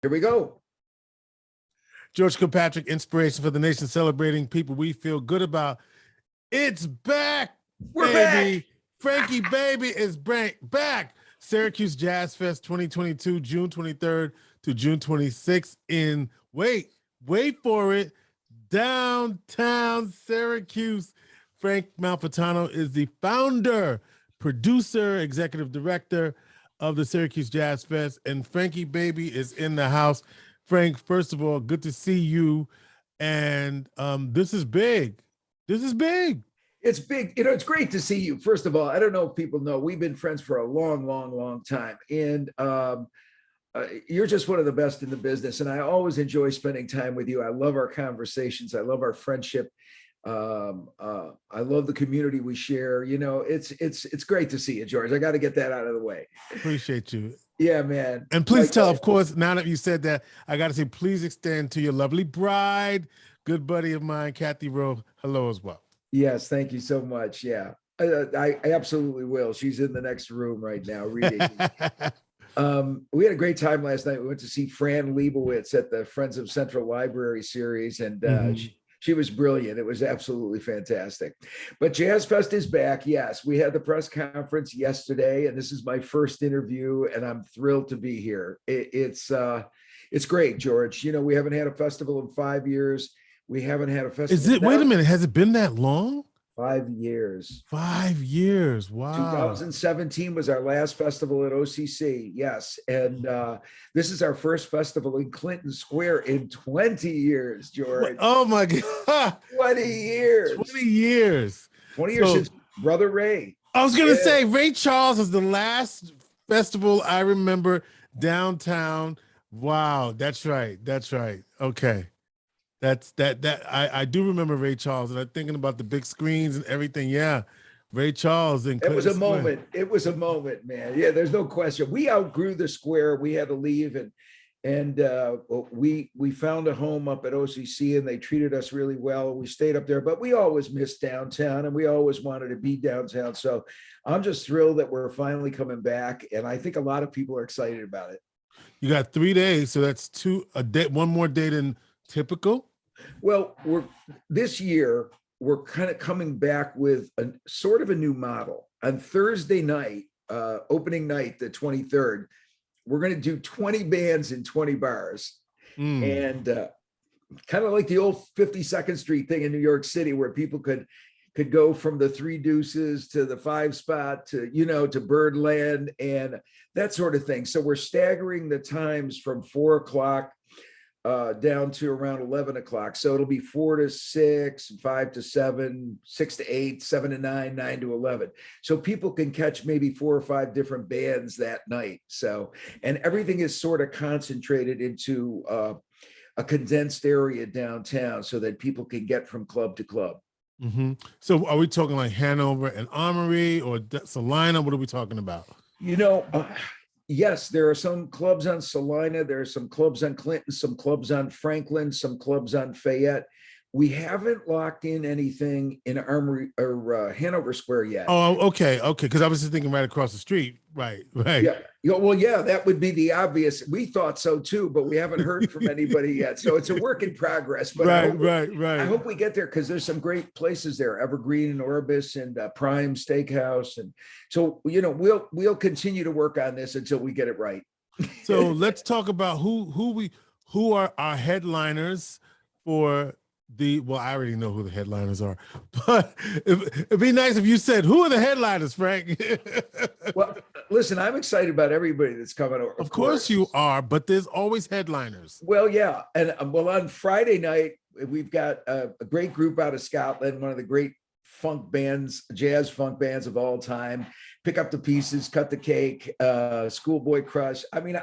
Here we go. George Kilpatrick, inspiration for the nation, celebrating people we feel good about. It's back, We're baby. back. Frankie Baby is back. Syracuse Jazzfest 2022, June 23rd to June 26th in, wait for it, downtown Syracuse. Frank Malfitano is the founder, producer, executive director of the Syracuse Jazzfest, and Frankie Baby is in the house. Frank, first of all, good to see you. And this is big. This is big. It's big. It's great to see you. First of all, I don't know if people know, we've been friends for a long time. And you're just one of the best in the business. And I always enjoy spending time with you. I love our conversations. I love our friendship. I love the community we share. It's great to see you, George. I got to get that out of the way. Appreciate you. Yeah, man. And please tell, of course, now that you said that, I got to say, please extend to your lovely bride, good buddy of mine, Kathy Rowe, hello as well. Yes, thank you so much. Yeah, I absolutely will. She's in the next room right now reading. We had a great time last night. We went to see Fran Lebowitz at the Friends of Central Library series, and she was brilliant. It was absolutely fantastic. But Jazz Fest is back. Yes, we had the press conference yesterday, and this is my first interview, and I'm thrilled to be here. It's great, George. We haven't had a festival in 5 years. We haven't had a festival. Is it? Wait a minute. Has it been that long? 5 years. 5 years. Wow. 2017 was our last festival at OCC. Yes. And this is our first festival in Clinton Square in 20 years, George. Oh my God. 20 years. 20 years. 20 years since Brother Ray. I was going to say Ray Charles is the last festival I remember downtown. Wow. That's right. Okay. I do remember Ray Charles, and I'm thinking about the big screens and everything. Yeah, Ray Charles. It was a moment. It was a moment, man. Yeah, there's no question. We outgrew the square. We had to leave, and we found a home up at OCC, and they treated us really well. We stayed up there, but we always missed downtown, and we always wanted to be downtown. So I'm just thrilled that we're finally coming back, and I think a lot of people are excited about it. You got 3 days, so that's one more day than typical. Well, this year we're kind of coming back with a sort of a new model. On Thursday night, opening night, the 23rd, we're going to do 20 bands in 20 bars. And kind of like the old 52nd Street thing in New York City, where people could go from the Three Deuces to the 5 Spot to Birdland and that sort of thing. So we're staggering the times from 4 o'clock down to around 11 o'clock. So it'll be 4 to 6, 5 to 7, 6 to 8, 7 to 9, 9 to 11. So people can catch maybe 4 or 5 different bands that night. So, and everything is sort of concentrated into a condensed area downtown so that people can get from club to club. So are we talking like Hanover and Armory or Salina? What are we talking about? Yes, there are some clubs on Salina. There are some clubs on Clinton, some clubs on Franklin, some clubs on Fayette. We haven't locked in anything in Armory or Hanover Square yet. Oh, okay. Because I was just thinking right across the street. Right. Yeah. Well, yeah, that would be the obvious. We thought so too, but we haven't heard from anybody yet. So it's a work in progress. But right. I hope we get there because there's some great places there: Evergreen and Orbis and Prime Steakhouse, and so we'll continue to work on this until we get it right. So let's talk about who are our headliners for. I already know who the headliners are, but it'd be nice if you said, who are the headliners, Frank? Well, listen, I'm excited about everybody that's coming over. Of course you are, but there's always headliners. Well, yeah. And on Friday night, we've got a great group out of Scotland, one of the great jazz funk bands of all time. Pick Up the Pieces, Cut the Cake, Schoolboy Crush. I mean,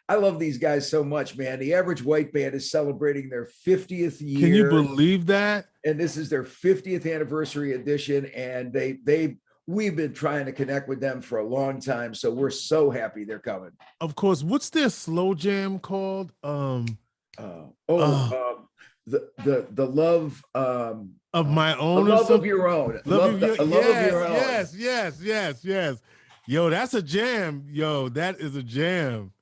I love these guys so much, man. The Average White Band is celebrating their 50th year. Can you believe that? And this is their 50th anniversary edition. And we've been trying to connect with them for a long time. So we're so happy they're coming. Of course. What's their slow jam called? The love of my own. The love of your own. Love of your own. Yes. Yo, that's a jam. Yo, that is a jam.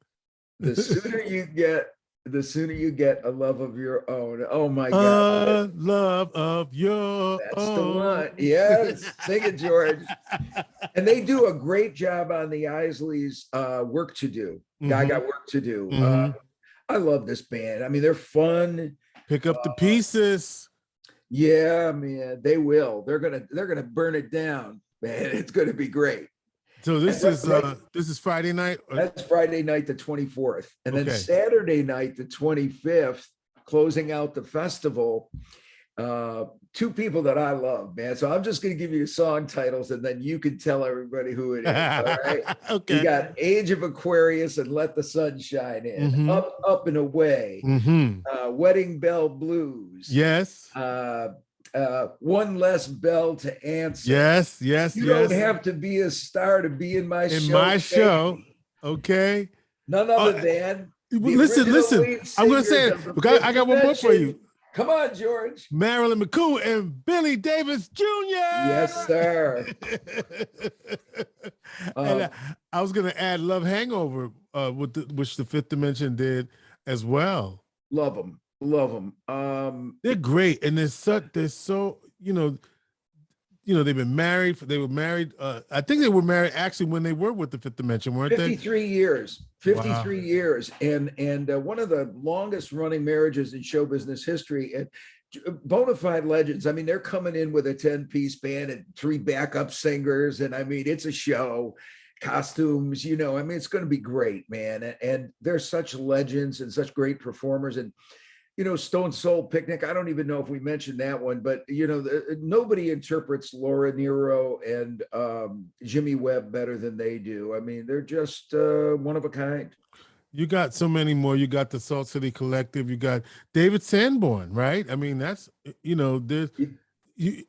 the sooner you get a love of your own. Oh my God. A love of your That's the one. own. Yes. Sing it, George. And they do a great job on the Isleys' work to do. Gaga work to do. I love this band. I mean, they're fun. Pick up the pieces. Yeah, man, they will. They're gonna burn it down, man. It's gonna be great. So this is Friday night. That's Friday night, the 24th, and then Okay. Saturday night, the 25th, closing out the festival. Two people that I love, man. So I'm just gonna give you song titles, and then you can tell everybody who it is. All right. Okay. You got Age of Aquarius and Let the Sun Shine In, Up and Away, Wedding Bell Blues. Yes. One Less Bell to Answer. Yes. You don't have to be a star to be in my show. In my show. Okay. None other than. Listen. I'm gonna say it. I got one more for you. Come on, George. Marilyn McCoo and Billy Davis Jr. Yes, sir. And I was gonna add Love Hangover, which the Fifth Dimension did as well. Love them. They're great, and they're so they've been married. They were married. I think they were married actually when they were with the Fifth Dimension, weren't 53 years. 53 years, and one of the longest running marriages in show business history. And bona fide legends. I mean, they're coming in with a 10-piece band and 3 backup singers, and I mean, it's a show. Costumes, I mean, it's going to be great, man. And they're such legends and such great performers. And Stone Soul Picnic. I don't even know if we mentioned that one, but nobody interprets Laura Nyro and Jimmy Webb better than they do. I mean, they're just one of a kind. You got so many more. You got the Salt City Collective. You got David Sanborn, right? I mean, that's there's. He's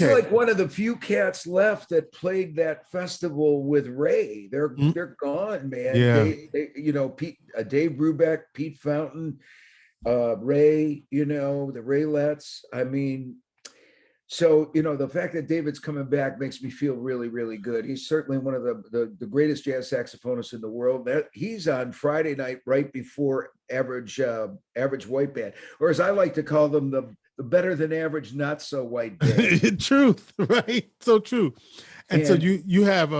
like one of the few cats left that played that festival with Ray. They're gone, man. Yeah. Dave Brubeck, Pete Fountain. Ray, the Raylettes. I mean, so the fact that David's coming back makes me feel really, really good. He's certainly one of the greatest jazz saxophonists in the world. That he's on Friday night right before average white band, or as I like to call them, the better than average not so white band. Truth, right? So true. And so you have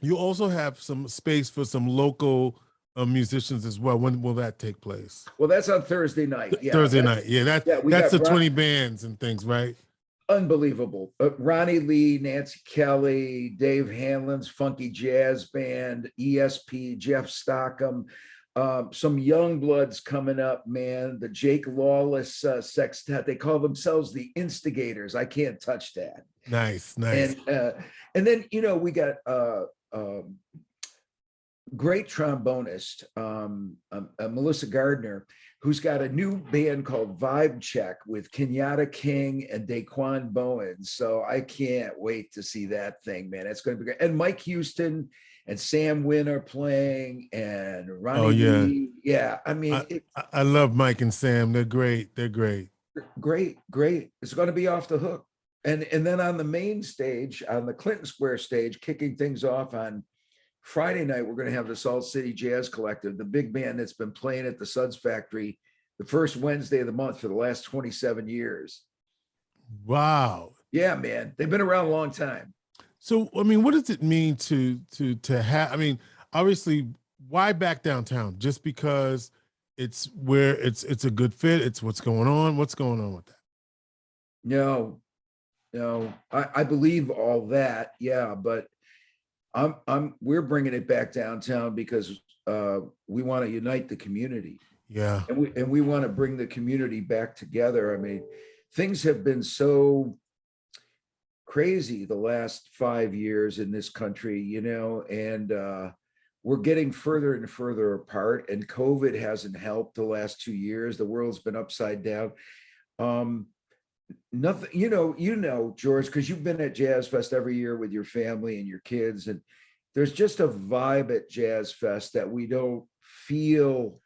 you also have some space for some local musicians as well. When will that take place? Well, that's on Thursday night. Yeah, Thursday night. Yeah, that's the 20 bands and things, right? Unbelievable. Ronnie Lee, Nancy Kelly, Dave Hanlon's Funky Jazz Band, ESP, Jeff Stockham, some young bloods coming up, man. The Jake Lawless sextet. They call themselves the Instigators. I can't touch that. Nice. And then we got great trombonist, Melissa Gardner, who's got a new band called Vibe Check with Kenyatta King and Daquan Bowen. So I can't wait to see that thing, man. It's going to be great. And Mike Houston and Sam Wynn are playing, and Ronnie Lee. Yeah, I mean, I love Mike and Sam. They're great. Great. It's going to be off the hook. And then on the main stage, on the Clinton Square stage, kicking things off on Friday night, we're going to have the Salt City Jazz Collective, the big band that's been playing at the Suds Factory the first Wednesday of the month for the last 27 years. Wow. Yeah, man. They've been around a long time. So, I mean, what does it mean to have, I mean, obviously, why back downtown? Just because it's where it's a good fit. It's what's going on. What's going on with that? No, I believe all that. Yeah, but we're bringing it back downtown because we want to unite the community. Yeah. And we want to bring the community back together. I mean, things have been so crazy the last 5 years in this country, and we're getting further and further apart, and COVID hasn't helped the last 2 years. The world's been upside down. Nothing, George, because you've been at Jazz Fest every year with your family and your kids, and there's just a vibe at Jazz Fest that we don't feel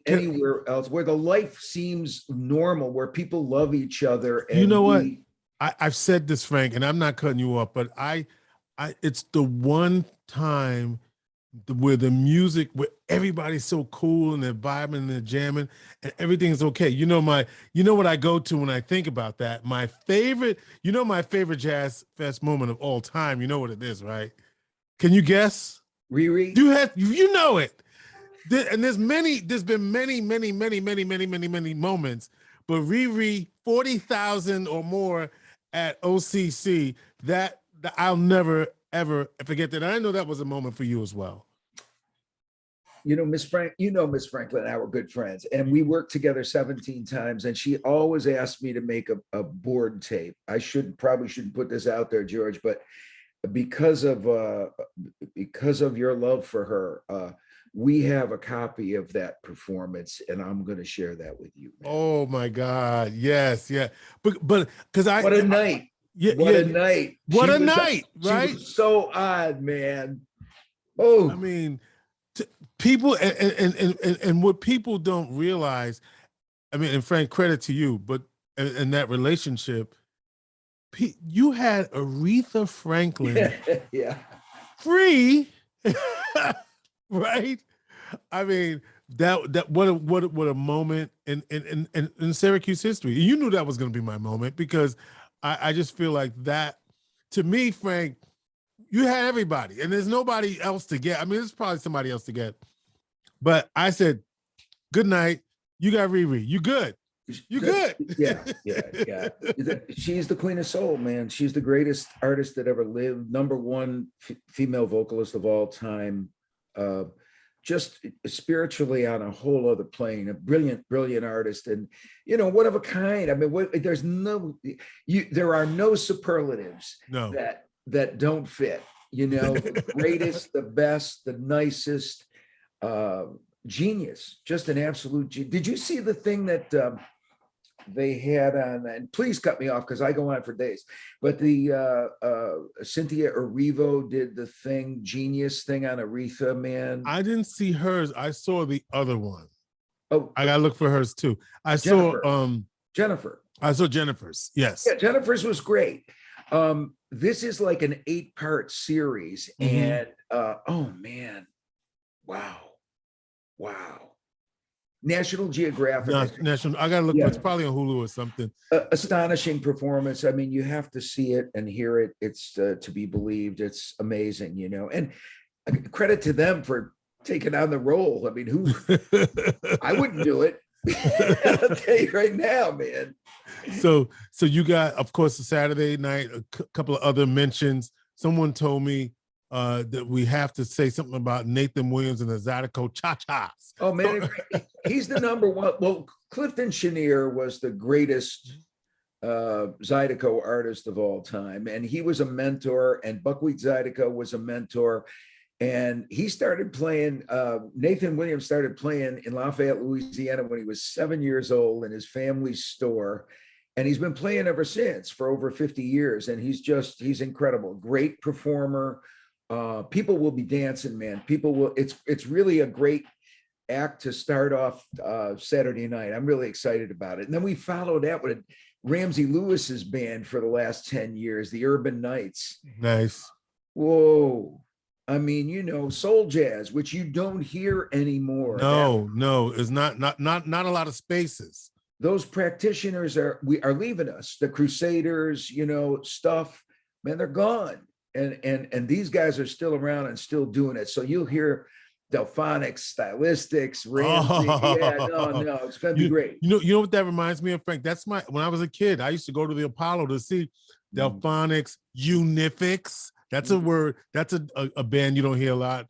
anywhere else, where the life seems normal, where people love each other. And what? I've said this, Frank, and I'm not cutting you off, but I it's the one time where the music, where everybody's so cool and they're vibing and they're jamming and everything's okay. You know what I go to when I think about that? My favorite Jazz Fest moment of all time. You know what it is, right? Can you guess? Riri? You know it. And there's been many moments, but Riri 40,000 or more at OCC, that I'll never ever forget that. And I know that was a moment for you as well. Miss Franklin and I were good friends, and we worked together 17 times, and she always asked me to make a board tape. I probably shouldn't put this out there, George, but because of your love for her, we have a copy of that performance, and I'm going to share that with you, man. Oh my God. Yes. Yeah. But because what a night. A night. What a night, right? She was so odd, man. Oh, I mean, people and what people don't realize, I mean, and Frank, credit to you, but in that relationship, you had Aretha Franklin yeah, free, right? I mean, that what a moment in Syracuse history. You knew that was going to be my moment, because I just feel like that, to me, Frank, you had everybody and there's nobody else to get. I mean, there's probably somebody else to get, but I said, good night. You got Riri. You good. You good. Yeah. She's the queen of soul, man. She's the greatest artist that ever lived. Number one female vocalist of all time. Just spiritually on a whole other plane, a brilliant artist, and one of a kind. I mean, there are no superlatives that don't fit. The greatest, the best, the nicest, genius, just an absolute genius. Did you see the thing that they had on, and please cut me off because I go on for days, but the Cynthia Erivo did the genius thing on Aretha, man? I didn't see hers. I saw the other one. Oh, I gotta look for hers too. Jennifer. I saw Jennifer's. Yes. Yeah, Jennifer's was great. This is like an 8-part series, and oh man, wow. National Geographic. I gotta look. Yeah. It's probably on Hulu or something. Astonishing performance. I mean, you have to see it and hear it. It's to be believed. It's amazing, and credit to them for taking on the role. I mean, I wouldn't do it. I'll tell you right now, man. So you got, of course, the Saturday night, a couple of other mentions. Someone told me that we have to say something about Nathan Williams and the Zydeco Cha-Chas. Oh man, he's the number one. Well, Clifton Chenier was the greatest Zydeco artist of all time, and he was a mentor, and Buckwheat Zydeco was a mentor, and he started playing. Nathan Williams started playing in Lafayette, Louisiana when he was 7 years old in his family's store, and he's been playing ever since for over 50 years, and he's incredible, great performer. People will be dancing, man. People will. It's really a great act to start off Saturday night. I'm really excited about it. And then we followed that with Ramsey Lewis's band for the last 10 years, the Urban Knights. Nice. Whoa. I mean, soul jazz, which you don't hear anymore. No, it's not a lot of spaces. Those practitioners are leaving us. The Crusaders, stuff, man, they're gone. And these guys are still around and still doing it. So you'll hear Delphonics, Stylistics, Ramsey. Yeah, no, it's gonna be great. You know what that reminds me of, Frank? That's when I was a kid, I used to go to the Apollo to see Delphonics, Unifics. That's a word. That's a band you don't hear a lot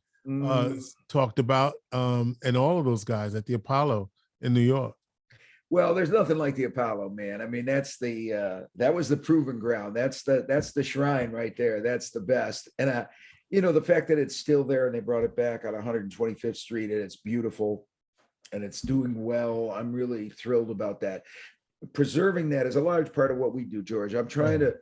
talked about. And all of those guys at the Apollo in New York. Well, there's nothing like the Apollo, man. I mean, that was the proving ground. That's the shrine right there. That's the best. And the fact that it's still there and they brought it back on 125th Street and it's beautiful and it's doing well. I'm really thrilled about that. Preserving that is a large part of what we do, George. I'm trying to.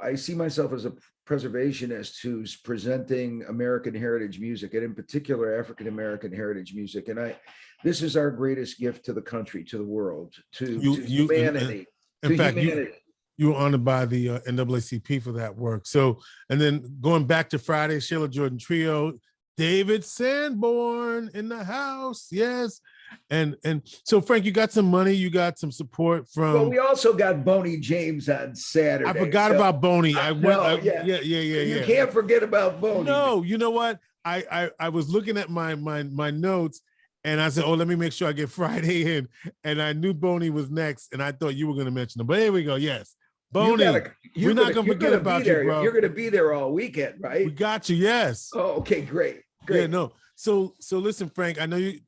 I see myself as a preservationist who's presenting American heritage music, and in particular African American heritage music. And this is our greatest gift to the country, to the world, to humanity. In fact, you were honored by the NAACP for that work. So, and then going back to Friday, Sheila Jordan Trio, David Sanborn in the house. Yes. And so Frank, you got some money, you got some support from. Well, we also got Boney James on Saturday. I forgot about Boney. Yeah. You can't forget about Boney. No, you know what? I was looking at my notes and I said, oh, let me make sure I get Friday in. And I knew Boney was next, and I thought you were going to mention him. But here we go. Yes. Boney, we're not going to forget about you, bro. You're going to be there all weekend, right? We got you. Yes. Oh, okay, great. Yeah, no. So listen, Frank, I know you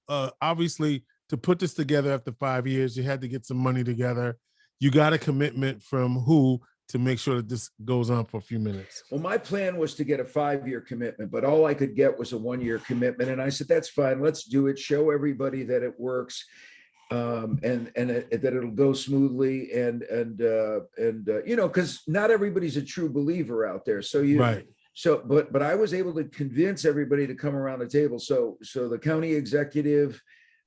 obviously to put this together after 5 years, you had to get some money together. You got a commitment from who to make sure that this goes on for a few minutes? Well, my plan was to get a 5-year commitment, but all I could get was a 1-year commitment. And I said, that's fine. Let's do it. Show everybody that it works. That it'll go smoothly and you know, because not everybody's a true believer out there. So right. So, but I was able to convince everybody to come around the table. So the county executive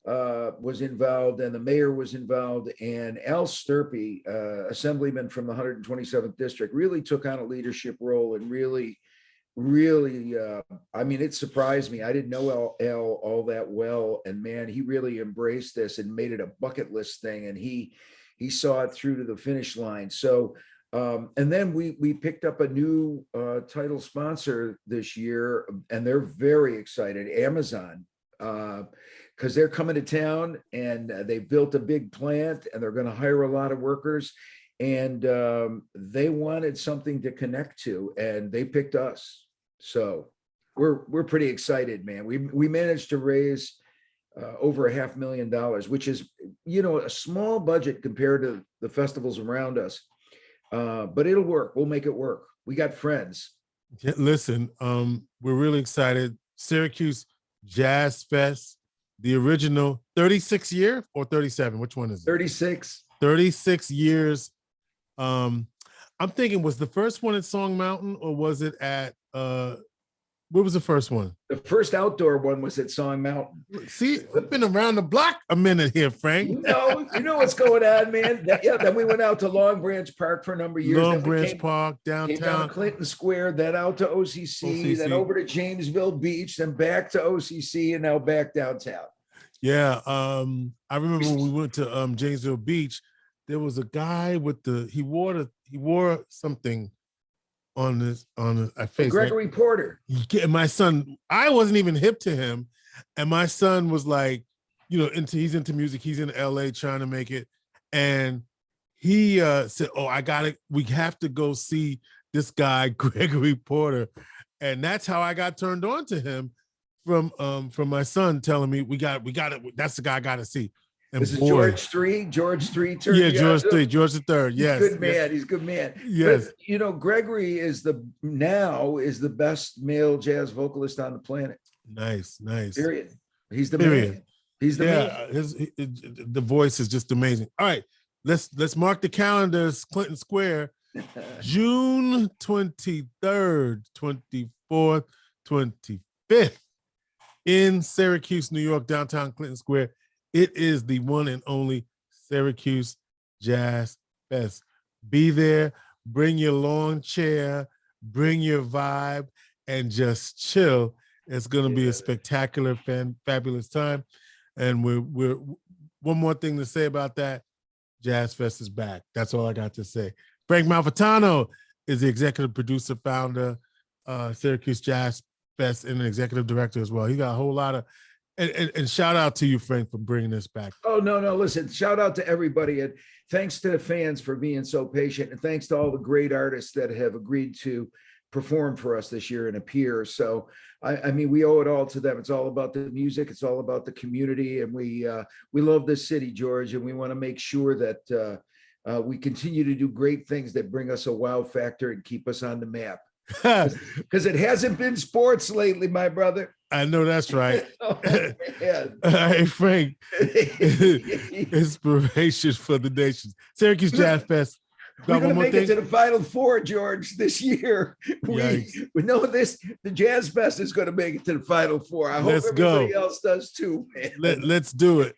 was involved, and the mayor was involved, and Al Sturpey, assemblyman from the 127th district, really took on a leadership role and really, I mean, it surprised me. I didn't know Al all that well, and man, he really embraced this and made it a bucket list thing, and he saw it through to the finish line. So. And then we picked up a new title sponsor this year, and they're very excited, Amazon, because they're coming to town, and they built a big plant, and they're going to hire a lot of workers, and they wanted something to connect to, and they picked us. So we're pretty excited, man. We managed to raise over $500,000, which is, you know, a small budget compared to the festivals around us. But it'll work. We'll make it work. We got friends. Yeah, listen, we're really excited. Syracuse Jazzfest, the original 36 year or 37? Which one is it? 36. 36 years. I'm thinking, was the first one at Song Mountain, or was it at where was the first one? The first outdoor one was at Song Mountain. See, we've been around the block a minute here, Frank. You know what's going on, man. Then we went out to Long Branch Park for a number of years. Long Branch Park, downtown. Came down to Clinton Square, then out to OCC, then over to Jamesville Beach, then back to OCC, and now back downtown. Yeah, I remember when we went to Jamesville Beach, there was a guy with he wore something on his face. Gregory Porter. My son, I wasn't even hip to him, and my son was like, you know, he's into music. He's in LA trying to make it, and he said, "Oh, we have to go see this guy, Gregory Porter," and that's how I got turned on to him from my son telling me we got it. That's the guy I got to see. And this is George III. George III. Yeah, George III. Yes, good man. He's a good man. Yes, but, you know, Gregory is the best male jazz vocalist on the planet. Nice. Period. He's the man. He's the man. The voice is just amazing. All right, let's mark the calendars. Clinton Square, June 23rd, 24th, 25th in Syracuse, New York, downtown Clinton Square. It is the one and only Syracuse Jazz Fest. Be there, bring your lawn chair, bring your vibe, and just chill. It's going to be a spectacular, fabulous time. And we're one more thing to say about that. Jazz Fest is back. That's all I got to say. Frank Malfitano is the executive producer, founder, Syracuse Jazz Fest, and an executive director as well. He got a whole lot of. And shout out to you, Frank, for bringing this back. Oh, no. Listen, shout out to everybody. And thanks to the fans for being so patient. And thanks to all the great artists that have agreed to perform for us this year and appear. So, I mean, we owe it all to them. It's all about the music. It's all about the community. And we love this city, George. And we want to make sure that we continue to do great things that bring us a wow factor and keep us on the map. Because it hasn't been sports lately, my brother. I know that's right. All right, Frank. Inspiration for the nations. Syracuse Jazz Fest. We're going to make it to the Final Four, George, this year. We know this. The Jazz Fest is going to make it to the Final Four. I hope everybody else does too, man. Let's do it.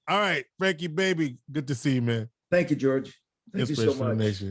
All right, Frankie, baby. Good to see you, man. Thank you, George. Thank you so much.